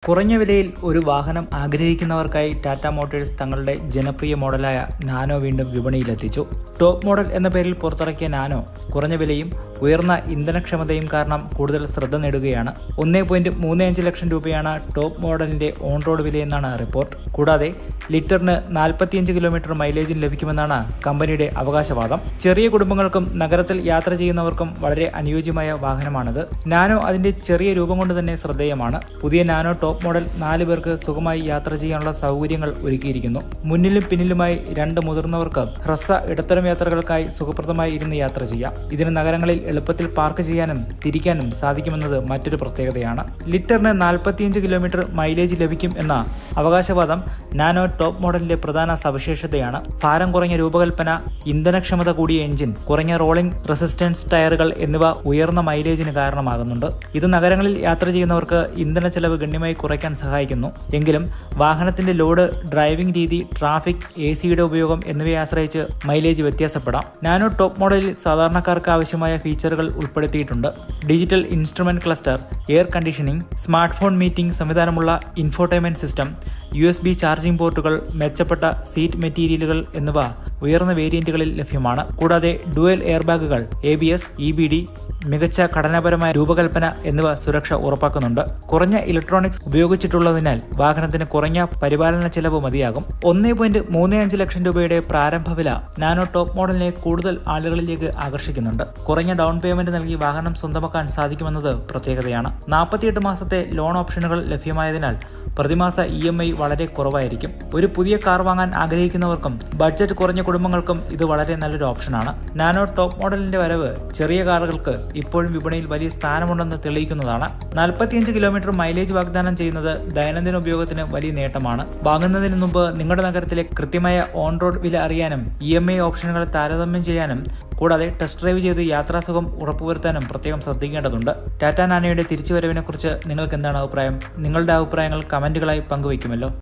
കുറഞ്ഞ വിലയിൽ ഒരു വാഹനം ആഗ്രഹിക്കുന്നവർക്കായി ടാറ്റ മോട്ടോഴ്സ് തങ്ങളുടെ ജനപ്രിയ മോഡലായ നാനോ വീണ്ടും വിപണിയിലെത്തിച്ചു. ടോപ്പ് മോഡൽ എന്ന പേരിൽ പുറത്തിറക്കിയ നാനോ കുറഞ്ഞ വിലയും ഉയർന്ന ഇന്ധനക്ഷമതയും കാരണം കൂടുതൽ ശ്രദ്ധ നേടുകയാണ്. 1.35 ലക്ഷം രൂപയാണ് ടോപ്പ് മോഡലിന്റെ ഓൺ റോഡ് വിലയെന്നാണ് റിപ്പോർട്ട്. കൂടാതെ ലിറ്ററിന് 45 കിലോമീറ്റർ മൈലേജും ലഭിക്കുമെന്നാണ് കമ്പനിയുടെ അവകാശവാദം. ചെറിയ കുടുംബങ്ങൾക്കും നഗരത്തിൽ യാത്ര ചെയ്യുന്നവർക്കും വളരെ അനുയോജ്യമായ വാഹനമാണിത്. നാനോ അതിന്റെ ചെറിയ രൂപം കൊണ്ട് തന്നെ ശ്രദ്ധേയമാണ്. പുതിയ നാനോ ടോപ്പ് മോഡൽ 4 പേർക്ക് സുഖമായി യാത്ര ചെയ്യാനുള്ള സൗകര്യങ്ങൾ ഒരുക്കിയിരിക്കുന്നു. മുന്നിലും പിന്നിലുമായി 2 മുതിർന്നവർക്ക് ഹ്രസ്വ ഇടത്തരം യാത്രകൾക്കായി സുഖപ്രദമായി ഇരുന്ന് യാത്ര ചെയ്യാം. ഇതിന് നഗരങ്ങളിൽ എളുപ്പത്തിൽ പാർക്ക് ചെയ്യാനും തിരിക്കാനും സാധിക്കുമെന്നത് മറ്റൊരു പ്രത്യേകതയാണ്. ലിറ്ററിന് 45 കിലോമീറ്റർ മൈലേജ് ലഭിക്കും എന്ന അവകാശവാദം നാനോ ടോപ്പ് മോഡലിന്റെ പ്രധാന സവിശേഷതയാണ്. ഭാരം കുറഞ്ഞ രൂപകൽപ്പന, ഇന്ധനക്ഷമത കൂടിയ എഞ്ചിൻ, കുറഞ്ഞ റോളിംഗ് റെസിസ്റ്റൻസ് ടയറുകൾ എന്നിവ ഉയർന്ന മൈലേജിന് കാരണമാകുന്നുണ്ട്. ഇത് നഗരങ്ങളിൽ യാത്ര ചെയ്യുന്നവർക്ക് ഇന്ധന ചെലവ് ഗണ്യമായി കുറയ്ക്കാൻ സഹായിക്കുന്നു. എങ്കിലും വാഹനത്തിന്റെ ലോഡ്, ഡ്രൈവിംഗ് രീതി, ട്രാഫിക്, AC-യുടെ ഉപയോഗം എന്നിവയെ ആശ്രയിച്ച് മൈലേജ് വ്യത്യാസപ്പെടാം. നാനോ ടോപ്പ് മോഡലിൽ സാധാരണക്കാർക്ക് ആവശ്യമായ ഫീച്ചറുകൾ ഉൾപ്പെടുത്തിയിട്ടുണ്ട്. Digital instrument cluster, air conditioning, smart phone mirroring സംവിധാനമുള്ള ഇൻഫോർടൈൻമെന്റ് സിസ്റ്റം, USB ചാർജിംഗ് പോർട്ടുകൾ, മെച്ചപ്പെട്ട സീറ്റ് മെറ്റീരിയലുകൾ എന്നിവ ഉയർന്ന വേരിയന്റുകളിൽ ലഭ്യമാണ്. കൂടാതെ ഡുവൽ എയർ ബാഗുകൾ, ABS, EBD, മികച്ച ഘടനാപരമായ രൂപകൽപ്പന എന്നിവ സുരക്ഷ ഉറപ്പാക്കുന്നുണ്ട്. കുറഞ്ഞ ഇലക്ട്രോണിക്സ് ഉപയോഗിച്ചിട്ടുള്ളതിനാൽ വാഹനത്തിന് കുറഞ്ഞ പരിപാലന ചെലവ് മതിയാകും. 1.35 ലക്ഷം രൂപയുടെ പ്രാരംഭ വില നാനോ ടോപ്പ് മോഡലിനെ കൂടുതൽ ആളുകളിലേക്ക് ആകർഷിക്കുന്നുണ്ട്. കുറഞ്ഞ ഡൗൺ പേയ്മെന്റ് നൽകി വാഹനം സ്വന്തമാക്കാൻ സാധിക്കുമെന്നത് പ്രത്യേകതയാണ്. 48 മാസത്തെ ലോൺ ഓപ്ഷനുകൾ ലഭ്യമായതിനാൽ പ്രതിമാസ EMI വളരെ കുറവായിരിക്കും. ഒരു പുതിയ കാർ വാങ്ങാൻ ആഗ്രഹിക്കുന്നവർക്കും ബഡ്ജറ്റ് കുറഞ്ഞ കുടുംബങ്ങൾക്കും ഇത് വളരെ നല്ലൊരു ഓപ്ഷനാണ്. നാനോ ടോപ്പ് മോഡലിന്റെ വരവ് ചെറിയ കാറുകൾക്ക് ഇപ്പോഴും വിപണിയിൽ വലിയ സ്ഥാനമുണ്ടെന്ന് തെളിയിക്കുന്നതാണ്. 45 കിലോമീറ്റർ മൈലേജ് വാഗ്ദാനം ചെയ്യുന്നത് ദൈനംദിന ഉപയോഗത്തിന് വലിയ നേട്ടമാണ്. വാങ്ങുന്നതിന് മുമ്പ് നിങ്ങളുടെ നഗരത്തിലെ കൃത്യമായ ഓൺ റോഡ് വില അറിയാനും EMI ഓപ്ഷനുകൾ താരതമ്യം ചെയ്യാനും കൂടാതെ ടെസ്റ്റ് ഡ്രൈവ് ചെയ്ത് യാത്രാസുഖം ഉറപ്പുവരുത്താനും പ്രത്യേകം ശ്രദ്ധിക്കേണ്ടതുണ്ട്. ടാറ്റ നാനോയുടെ തിരിച്ചുവരവിനെ കുറിച്ച് നിങ്ങൾക്ക് എന്താണ് അഭിപ്രായം? നിങ്ങളുടെ അഭിപ്രായങ്ങൾ കമന്റുകളായി പങ്കുവയ്ക്കുമല്ലോ.